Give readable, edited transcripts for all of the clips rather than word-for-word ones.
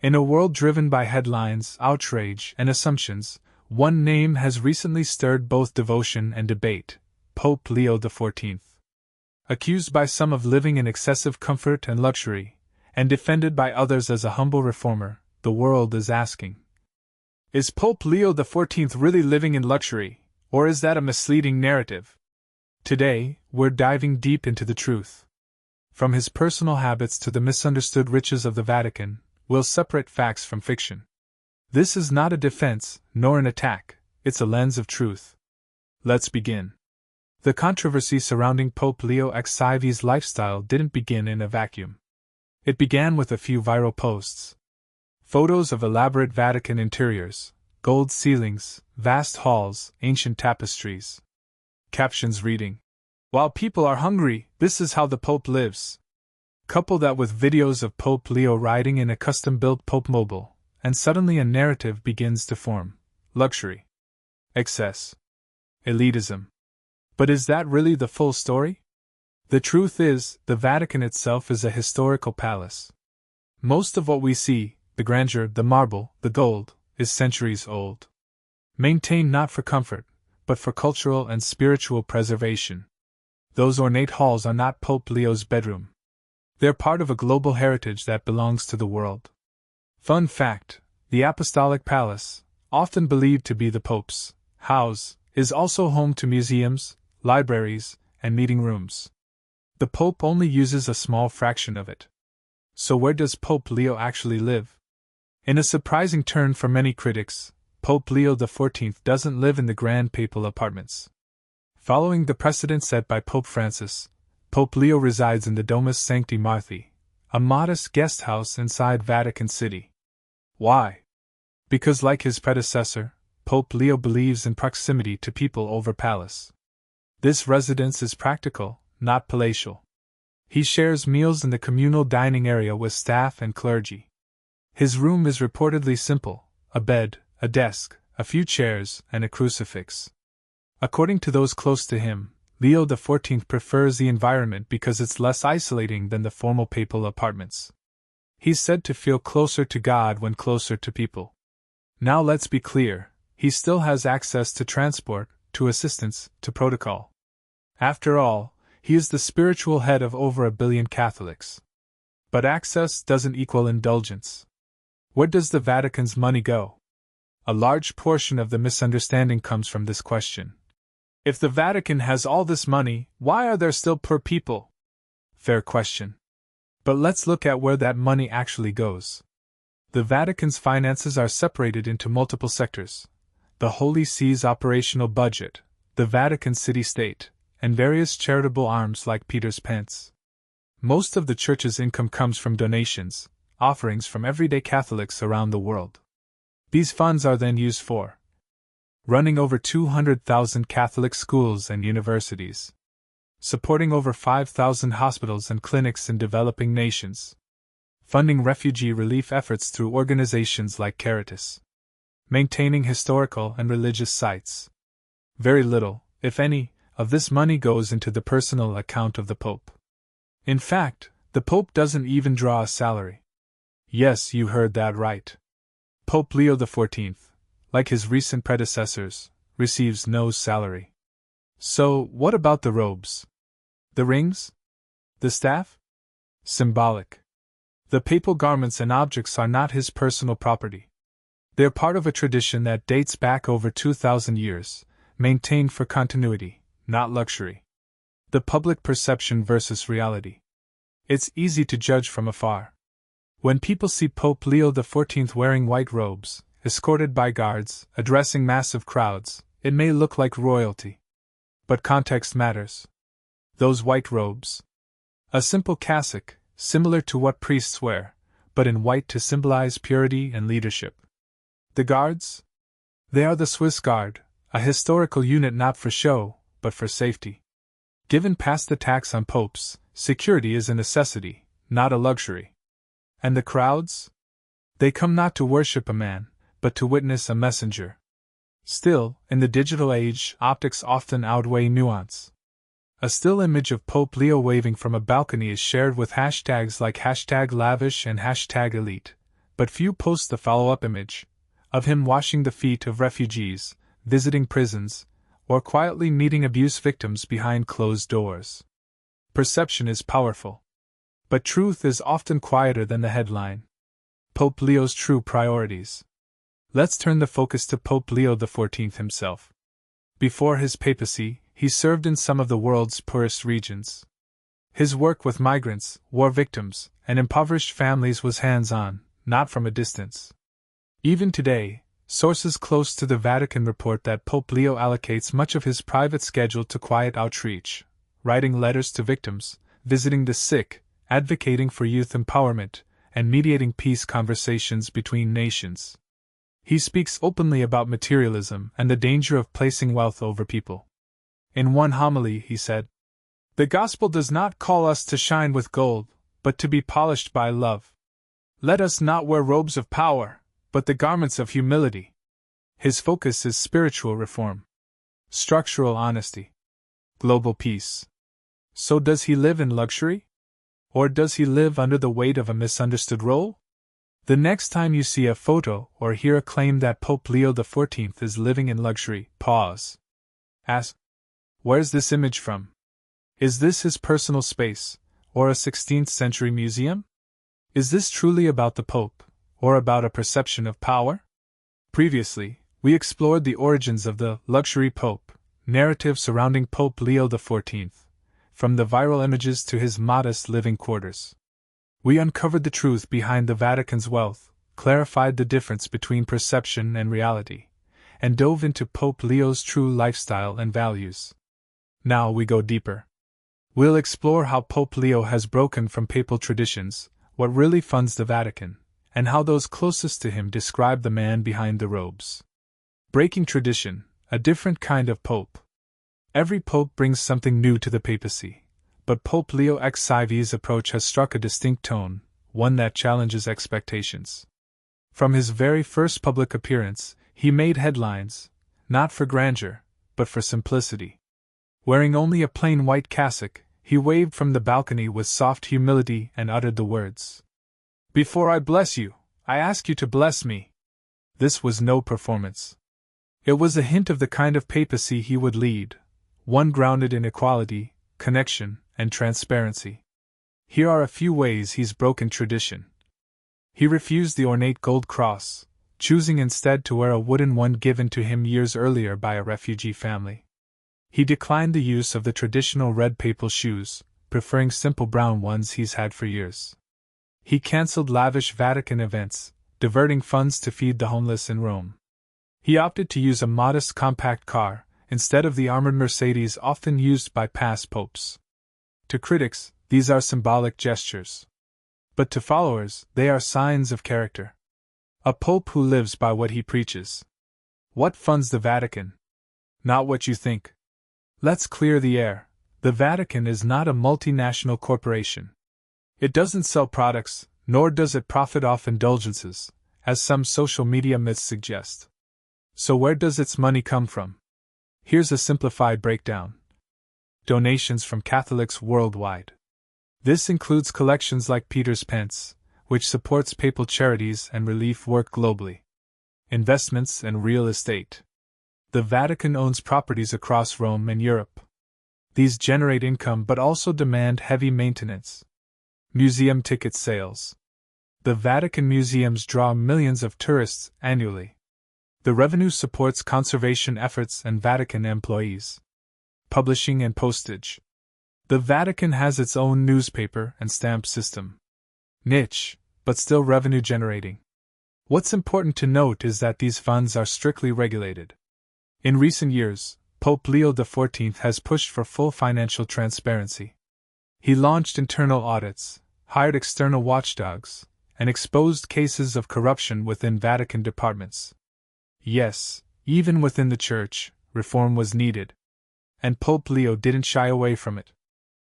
In a world driven by headlines, outrage, and assumptions, one name has recently stirred both devotion and debate: Pope Leo XIV. Accused by some of living in excessive comfort and luxury, and defended by others as a humble reformer, the world is asking: is Pope Leo XIV really living in luxury, or is that a misleading narrative? Today, we're diving deep into the truth. From his personal habits to the misunderstood riches of the Vatican, we'll separate facts from fiction. This is not a defense, nor an attack, it's a lens of truth. Let's begin. The controversy surrounding Pope Leo XIV's lifestyle didn't begin in a vacuum. It began with a few viral posts. Photos of elaborate Vatican interiors, gold ceilings, vast halls, ancient tapestries. Captions reading, "While people are hungry, this is how the Pope lives." Couple that with videos of Pope Leo riding in a custom-built Pope mobile, and suddenly a narrative begins to form: luxury, excess, elitism. But is that really the full story? The truth is, the Vatican itself is a historical palace. Most of what we see, the grandeur, the marble, the gold, is centuries old. Maintained not for comfort, but for cultural and spiritual preservation. Those ornate halls are not Pope Leo's bedroom. They're part of a global heritage that belongs to the world. Fun fact: the Apostolic Palace, often believed to be the Pope's house, is also home to museums, libraries, and meeting rooms. The Pope only uses a small fraction of it. So where does Pope Leo actually live? In a surprising turn for many critics, Pope Leo XIV doesn't live in the grand papal apartments. Following the precedent set by Pope Francis, Pope Leo resides in the Domus Sancti Marthi, a modest guest house inside Vatican City. Why? Because, like his predecessor, Pope Leo believes in proximity to people over palace. This residence is practical, not palatial. He shares meals in the communal dining area with staff and clergy. His room is reportedly simple: a bed, a desk, a few chairs, and a crucifix. According to those close to him, Leo XIV prefers the environment because it's less isolating than the formal papal apartments. He's said to feel closer to God when closer to people. Now let's be clear, he still has access to transport, to assistance, to protocol. After all, he is the spiritual head of over 1 billion Catholics. But access doesn't equal indulgence. Where does the Vatican's money go? A large portion of the misunderstanding comes from this question. If the Vatican has all this money, why are there still poor people? Fair question. But let's look at where that money actually goes. The Vatican's finances are separated into multiple sectors: the Holy See's operational budget, the Vatican city-state, and various charitable arms like Peter's Pence. Most of the Church's income comes from donations, offerings from everyday Catholics around the world. These funds are then used for running over 200,000 Catholic schools and universities, supporting over 5,000 hospitals and clinics in developing nations, funding refugee relief efforts through organizations like Caritas, maintaining historical and religious sites. Very little, if any, of this money goes into the personal account of the Pope. In fact, the Pope doesn't even draw a salary. Yes, you heard that right. Pope Leo XIV, like his recent predecessors, receives no salary. So, what about the robes? The rings? The staff? Symbolic. The papal garments and objects are not his personal property. They're part of a tradition that dates back over 2,000 years, maintained for continuity, not luxury. The public perception versus reality. It's easy to judge from afar. When people see Pope Leo XIV wearing white robes, escorted by guards, addressing massive crowds, it may look like royalty. But context matters. Those white robes? A simple cassock, similar to what priests wear, but in white to symbolize purity and leadership. The guards? They are the Swiss Guard, a historical unit not for show, but for safety. Given past attacks on popes, security is a necessity, not a luxury. And the crowds? They come not to worship a man, but to witness a messenger. Still, in the digital age, optics often outweigh nuance. A still image of Pope Leo waving from a balcony is shared with hashtags like #lavish and #elite, But few post the follow-up image of him washing the feet of refugees, visiting prisons, or quietly meeting abuse victims behind closed doors. Perception is powerful. But truth is often quieter than the headline. Pope Leo's true priorities. Let's turn the focus to Pope Leo XIV himself. Before his papacy, he served in some of the world's poorest regions. His work with migrants, war victims, and impoverished families was hands-on, not from a distance. Even today, sources close to the Vatican report that Pope Leo allocates much of his private schedule to quiet outreach, writing letters to victims, visiting the sick, advocating for youth empowerment, and mediating peace conversations between nations. He speaks openly about materialism and the danger of placing wealth over people. In one homily, he said, "The gospel does not call us to shine with gold, but to be polished by love. Let us not wear robes of power, but the garments of humility." His focus is spiritual reform, structural honesty, global peace. So does he live in luxury? Or does he live under the weight of a misunderstood role? The next time you see a photo or hear a claim that Pope Leo XIV is living in luxury, pause. Ask, where's this image from? Is this his personal space, or a 16th century museum? Is this truly about the Pope, or about a perception of power? Previously, we explored the origins of the luxury Pope, narrative surrounding Pope Leo XIV, from the viral images to his modest living quarters. We uncovered the truth behind the Vatican's wealth, clarified the difference between perception and reality, and dove into Pope Leo's true lifestyle and values. Now we go deeper. We'll explore how Pope Leo has broken from papal traditions, what really funds the Vatican, and how those closest to him describe the man behind the robes. Breaking tradition, a different kind of pope. Every pope brings something new to the papacy. But Pope Leo XIV's approach has struck a distinct tone, one that challenges expectations. From his very first public appearance, he made headlines, not for grandeur, but for simplicity. Wearing only a plain white cassock, he waved from the balcony with soft humility and uttered the words, "Before I bless you, I ask you to bless me." This was no performance. It was a hint of the kind of papacy he would lead, one grounded in equality, connection, and transparency. Here are a few ways he's broken tradition. He refused the ornate gold cross, choosing instead to wear a wooden one given to him years earlier by a refugee family. He declined the use of the traditional red papal shoes, preferring simple brown ones he's had for years. He cancelled lavish Vatican events, diverting funds to feed the homeless in Rome. He opted to use a modest compact car, instead of the armored Mercedes often used by past popes. To critics, these are symbolic gestures. But to followers, they are signs of character. A pope who lives by what he preaches. What funds the Vatican? Not what you think. Let's clear the air. The Vatican is not a multinational corporation. It doesn't sell products, nor does it profit off indulgences, as some social media myths suggest. So where does its money come from? Here's a simplified breakdown. Donations from Catholics worldwide. This includes collections like Peter's Pence, which supports papal charities and relief work globally. Investments and real estate. The Vatican owns properties across Rome and Europe. These generate income but also demand heavy maintenance. Museum ticket sales. The Vatican museums draw millions of tourists annually. The revenue supports conservation efforts and Vatican employees. Publishing and postage. The Vatican has its own newspaper and stamp system. Niche, but still revenue generating. What's important to note is that these funds are strictly regulated. In recent years, Pope Leo XIV has pushed for full financial transparency. He launched internal audits, hired external watchdogs, and exposed cases of corruption within Vatican departments. Yes, even within the Church, reform was needed. And Pope Leo didn't shy away from it.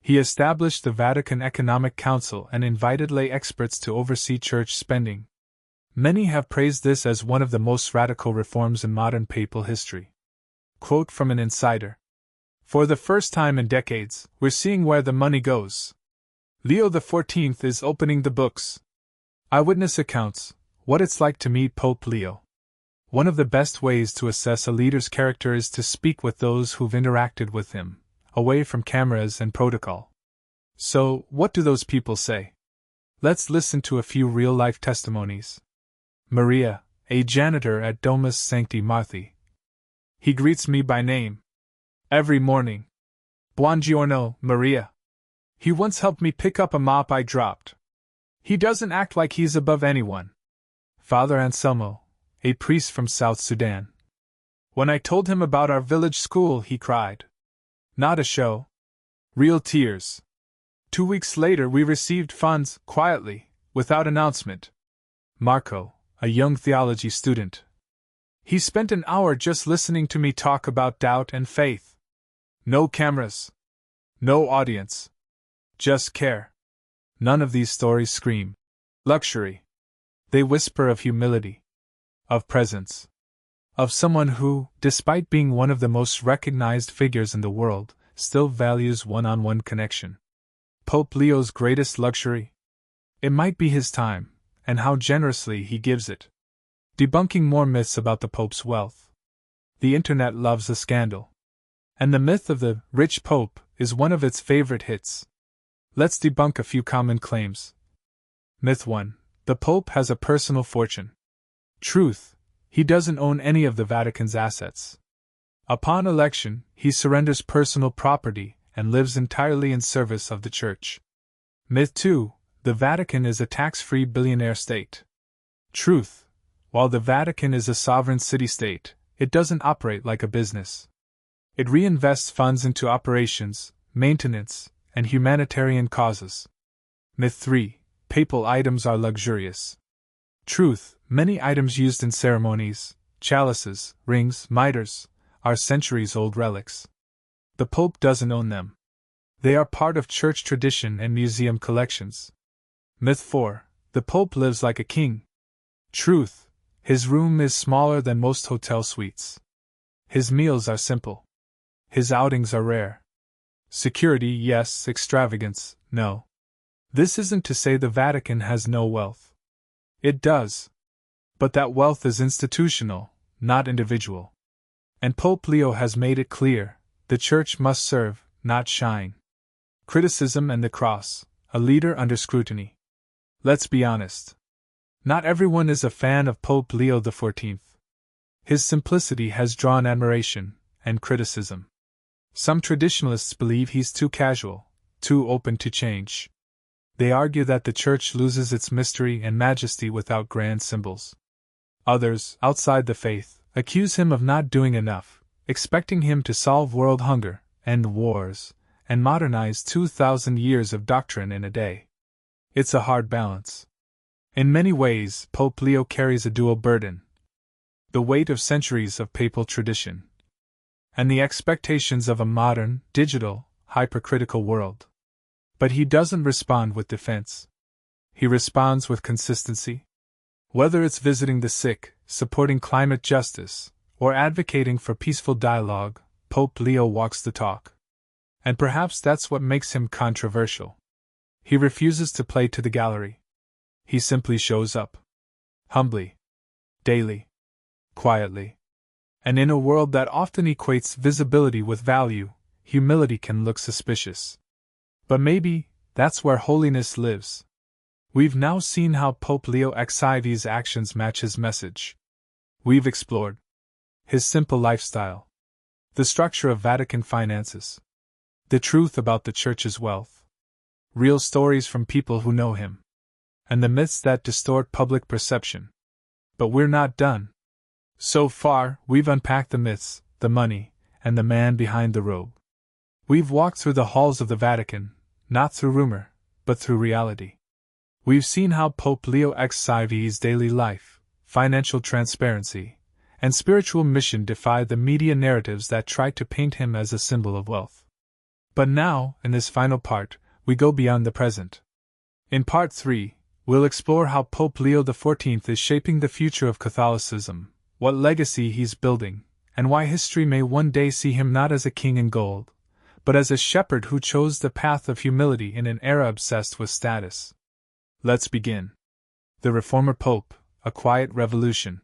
He established the Vatican Economic Council and invited lay experts to oversee church spending. Many have praised this as one of the most radical reforms in modern papal history. Quote from an insider. "For the first time in decades, we're seeing where the money goes. Leo XIV is opening the books. Eyewitness accounts, What it's like to meet Pope Leo. One of the best ways to assess a leader's character is to speak with those who've interacted with him, away from cameras and protocol. So, what do those people say? Let's listen to a few real-life testimonies. Maria, a janitor at Domus Sancti Marthi. He greets me by name every morning. Buongiorno, Maria. He once helped me pick up a mop I dropped. He doesn't act like he's above anyone. Father Anselmo, a priest from South Sudan. When I told him about our village school, he cried. Not a show. Real tears. 2 weeks later, we received funds, quietly, without announcement. Marco, a young theology student. He spent an hour just listening to me talk about doubt and faith. No cameras. No audience. Just care. None of these stories scream luxury. They whisper of humility, of presence, of someone who, despite being one of the most recognized figures in the world, still values one-on-one connection. Pope Leo's greatest luxury? It might be his time, and how generously he gives it. Debunking more myths about the Pope's wealth. The internet loves a scandal. And the myth of the rich Pope is one of its favorite hits. Let's debunk a few common claims. Myth 1. The Pope has a personal fortune. Truth. He doesn't own any of the Vatican's assets. Upon election, he surrenders personal property and lives entirely in service of the Church. Myth 2. The Vatican is a tax-free billionaire state. Truth. While the Vatican is a sovereign city-state, it doesn't operate like a business. It reinvests funds into operations, maintenance, and humanitarian causes. Myth 3. Papal items are luxurious. Truth. Many items used in ceremonies, chalices, rings, mitres, are centuries-old relics. The Pope doesn't own them. They are part of church tradition and museum collections. Myth 4. The Pope lives like a king. Truth. His room is smaller than most hotel suites. His meals are simple. His outings are rare. Security, yes. Extravagance, no. This isn't to say the Vatican has no wealth. It does. But that wealth is institutional, not individual. And Pope Leo has made it clear, the Church must serve, not shine. Criticism and the cross, a leader under scrutiny. Let's be honest. Not everyone is a fan of Pope Leo XIV. His simplicity has drawn admiration and criticism. Some traditionalists believe he's too casual, too open to change. They argue that the Church loses its mystery and majesty without grand symbols. Others, outside the faith, accuse him of not doing enough, expecting him to solve world hunger, end wars, and modernize 2,000 years of doctrine in a day. It's a hard balance. In many ways, Pope Leo carries a dual burden: the weight of centuries of papal tradition, and the expectations of a modern, digital, hypercritical world. But he doesn't respond with defense. He responds with consistency. Whether it's visiting the sick, supporting climate justice, or advocating for peaceful dialogue, Pope Leo walks the talk. And perhaps that's what makes him controversial. He refuses to play to the gallery. He simply shows up. Humbly. Daily. Quietly. And in a world that often equates visibility with value, humility can look suspicious. But maybe that's where holiness lives. We've now seen how Pope Leo XIV's actions match his message. We've explored his simple lifestyle, the structure of Vatican finances, the truth about the Church's wealth, real stories from people who know him, and the myths that distort public perception. But we're not done. So far, we've unpacked the myths, the money, and the man behind the robe. We've walked through the halls of the Vatican, not through rumor, but through reality. We've seen how Pope Leo XIV's daily life, financial transparency, and spiritual mission defy the media narratives that try to paint him as a symbol of wealth. But now, in this final part, we go beyond the present. In Part 3, we'll explore how Pope Leo XIV is shaping the future of Catholicism, what legacy he's building, and why history may one day see him not as a king in gold, but as a shepherd who chose the path of humility in an era obsessed with status. Let's begin. The Reformer Pope, a quiet revolution.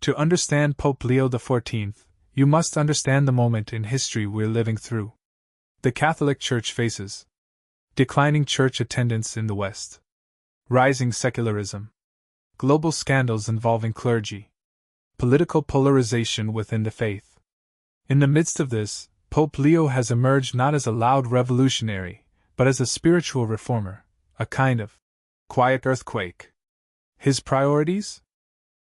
To understand Pope Leo XIV, you must understand the moment in history we're living through. The Catholic Church faces declining church attendance in the West, rising secularism, global scandals involving clergy, political polarization within the faith. In the midst of this, Pope Leo has emerged not as a loud revolutionary, but as a spiritual reformer, a kind of quiet earthquake. His priorities?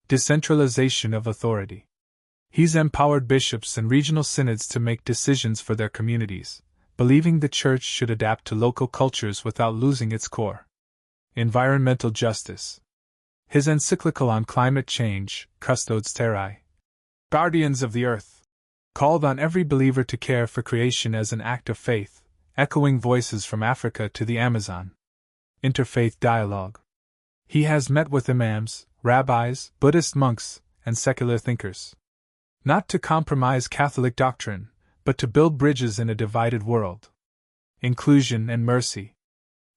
Decentralization of authority. He's empowered bishops and regional synods to make decisions for their communities, believing the Church should adapt to local cultures without losing its core. Environmental justice. His encyclical on climate change, Custodes Terrae, Guardians of the Earth, called on every believer to care for creation as an act of faith, echoing voices from Africa to the Amazon. Interfaith dialogue. He has met with imams, rabbis, Buddhist monks, and secular thinkers. Not to compromise Catholic doctrine, but to build bridges in a divided world. Inclusion and mercy.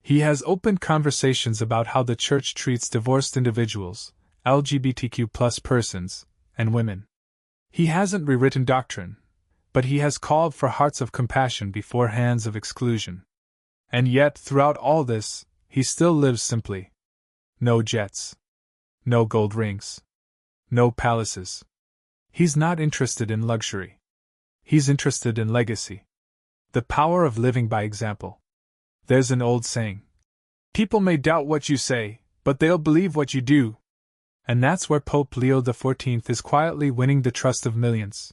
He has opened conversations about how the Church treats divorced individuals, LGBTQ+ persons, and women. He hasn't rewritten doctrine, but he has called for hearts of compassion before hands of exclusion. And yet, throughout all this, he still lives simply. No jets. No gold rings. No palaces. He's not interested in luxury. He's interested in legacy. The power of living by example. There's an old saying. People may doubt what you say, but they'll believe what you do. And that's where Pope Leo XIV is quietly winning the trust of millions.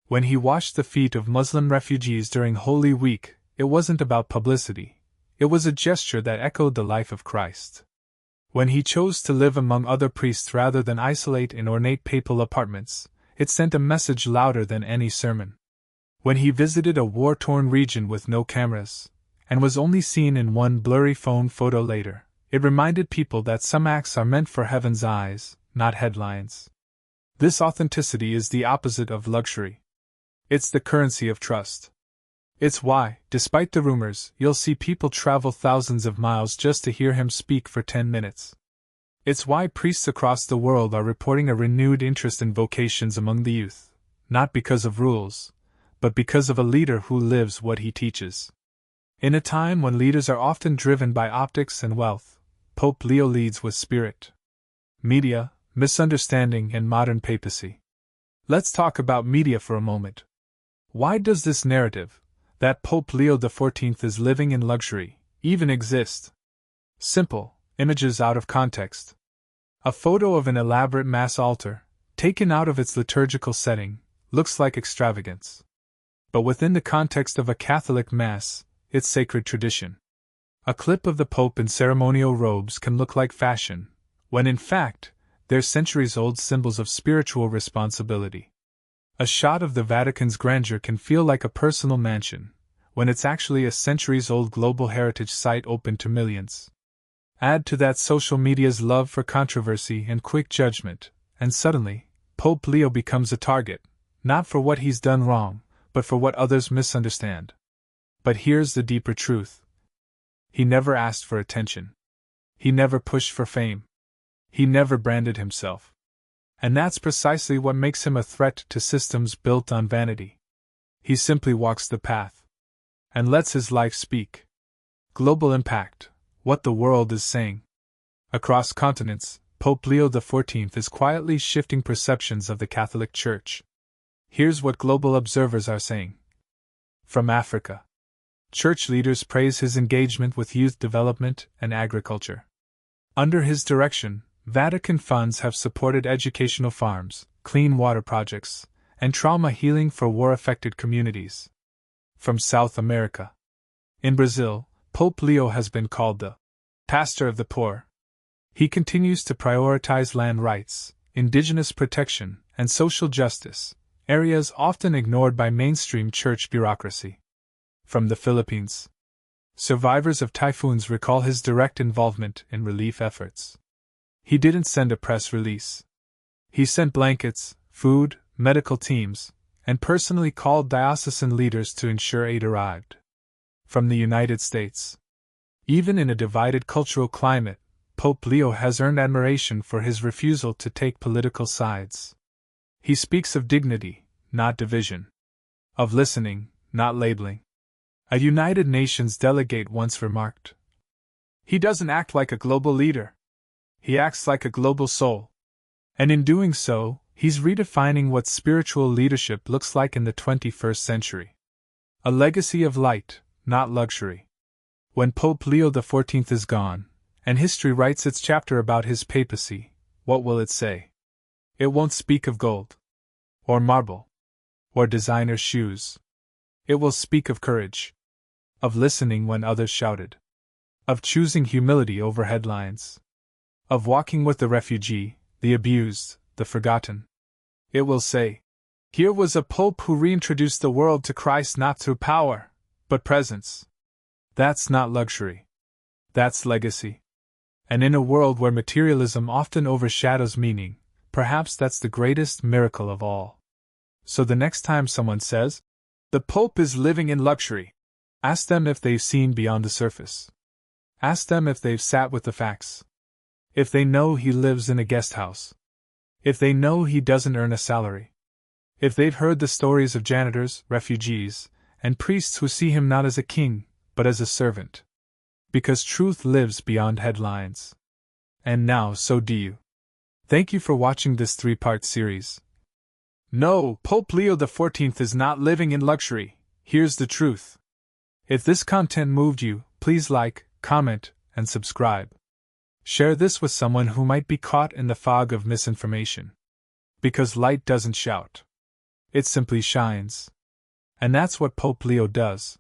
When he washed the feet of Muslim refugees during Holy Week, it wasn't about publicity. It was a gesture that echoed the life of Christ. When he chose to live among other priests rather than isolate in ornate papal apartments, it sent a message louder than any sermon. When he visited a war-torn region with no cameras, and was only seen in one blurry phone photo later, it reminded people that some acts are meant for heaven's eyes, not headlines. This authenticity is the opposite of luxury. It's the currency of trust. It's why, despite the rumors, you'll see people travel thousands of miles just to hear him speak for 10 minutes. It's why priests across the world are reporting a renewed interest in vocations among the youth, not because of rules, but because of a leader who lives what he teaches. In a time when leaders are often driven by optics and wealth, Pope Leo leads with spirit. Media, misunderstanding, and modern papacy. Let's talk about media for a moment. Why does this narrative, that Pope Leo XIV is living in luxury, even exist? Simple, images out of context. A photo of an elaborate Mass altar, taken out of its liturgical setting, looks like extravagance. But within the context of a Catholic Mass, it's sacred tradition. A clip of the Pope in ceremonial robes can look like fashion, when in fact, they're centuries-old symbols of spiritual responsibility. A shot of the Vatican's grandeur can feel like a personal mansion, when it's actually a centuries-old global heritage site open to millions. Add to that social media's love for controversy and quick judgment, and suddenly, Pope Leo becomes a target, not for what he's done wrong, but for what others misunderstand. But here's the deeper truth. He never asked for attention. He never pushed for fame. He never branded himself. And that's precisely what makes him a threat to systems built on vanity. He simply walks the path and lets his life speak. Global impact, what the world is saying. Across continents, Pope Leo XIV is quietly shifting perceptions of the Catholic Church. Here's what global observers are saying. From Africa. Church leaders praise his engagement with youth development and agriculture. Under his direction, Vatican funds have supported educational farms, clean water projects, and trauma healing for war-affected communities. From South America. In Brazil, Pope Leo has been called the pastor of the poor. He continues to prioritize land rights, indigenous protection, and social justice, areas often ignored by mainstream church bureaucracy. From the Philippines. Survivors of typhoons recall his direct involvement in relief efforts. He didn't send a press release. He sent blankets, food, medical teams, and personally called diocesan leaders to ensure aid arrived. From the United States. Even in a divided cultural climate, Pope Leo has earned admiration for his refusal to take political sides. He speaks of dignity, not division. Of listening, not labeling. A United Nations delegate once remarked, "He doesn't act like a global leader. He acts like a global soul." And in doing so, he's redefining what spiritual leadership looks like in the 21st century. A legacy of light, not luxury. When Pope Leo XIV is gone, and history writes its chapter about his papacy, what will it say? It won't speak of gold, or marble, or designer shoes. It will speak of courage, of listening when others shouted, of choosing humility over headlines, of walking with the refugee, the abused, the forgotten. It will say, "Here was a pope who reintroduced the world to Christ not through power, but presence." That's not luxury. That's legacy. And in a world where materialism often overshadows meaning, perhaps that's the greatest miracle of all. So the next time someone says, "The Pope is living in luxury," ask them if they've seen beyond the surface. Ask them if they've sat with the facts. If they know he lives in a guest house. If they know he doesn't earn a salary. If they've heard the stories of janitors, refugees, and priests who see him not as a king, but as a servant. Because truth lives beyond headlines. And now so do you. Thank you for watching this 3-part series. No, Pope Leo XIV is not living in luxury. Here's the truth. If this content moved you, please like, comment, and subscribe. Share this with someone who might be caught in the fog of misinformation. Because light doesn't shout. It simply shines. And that's what Pope Leo does.